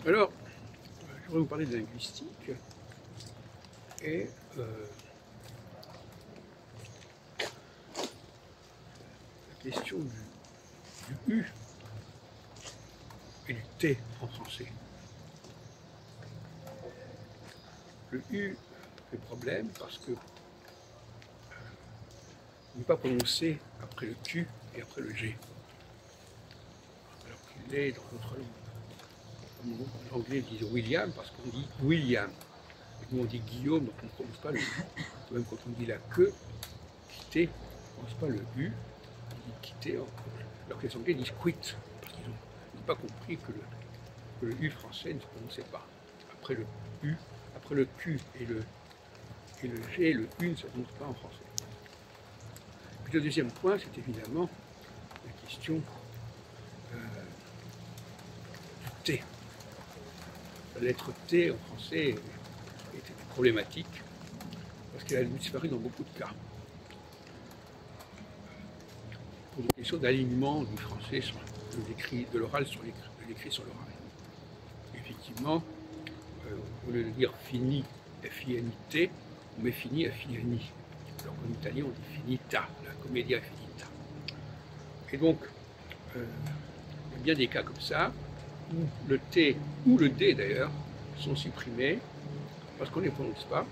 Alors, je voudrais vous parler de linguistique et la question du U et du T en français. Le U fait problème parce que il n'est pas prononcé après le Q et après le G, alors qu'il est dans notre langue. L'anglais dit William parce qu'on dit William. Et nous on dit Guillaume, donc on ne prononce pas le U. Même quand on dit la queue, quitter, on ne prononce pas le U, on dit quitter, alors que les Anglais disent quit, parce qu'ils n'ont pas compris que le U français ne se prononçait pas. Après le U, après le Q et le G, le U ne se prononce pas en français. Puis le deuxième point, c'est évidemment la question du T. La lettre T en français était problématique parce qu'elle a disparu dans beaucoup de cas. Pour des questions d'alignement du français, de l'oral sur l'écrit sur l'oral. Effectivement, au lieu de dire fini, F-I-N-I-T, on met fini, F-I-N-I. Alors qu'en italien, on dit finita, la commedia finita. Et donc, il y a bien des cas comme ça, où le T ou le D d'ailleurs sont supprimés parce qu'on ne les prononce pas,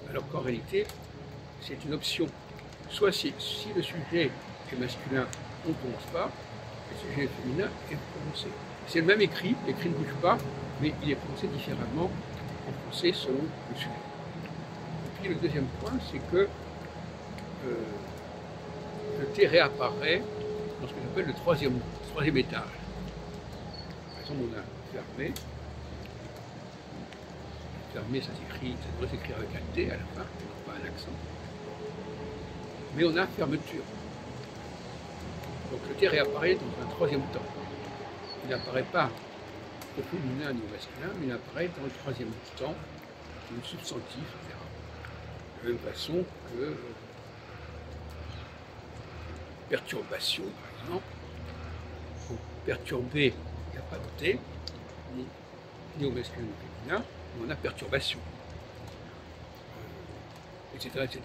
alors qu'en réalité c'est une option. Soit si le sujet est masculin, on ne prononce pas, le sujet est féminin est prononcé. C'est le même écrit, l'écrit ne bouge pas, mais il est prononcé différemment en français selon le sujet. Et puis le deuxième point, c'est que le T réapparaît dans ce que j'appelle le troisième étage. Par exemple, on a fermé. Fermé, ça doit s'écrire avec un T à la fin, non pas un accent. Mais on a fermeture. Donc le T réapparaît dans un troisième temps. Il n'apparaît pas au féminin ni au masculin, mais il apparaît dans le troisième temps, le substantif, etc. De la même façon que perturbation, par exemple. Pour perturber, il n'y a pas de T, ni au masculin ni au féminin, mais on a perturbation, etc., etc.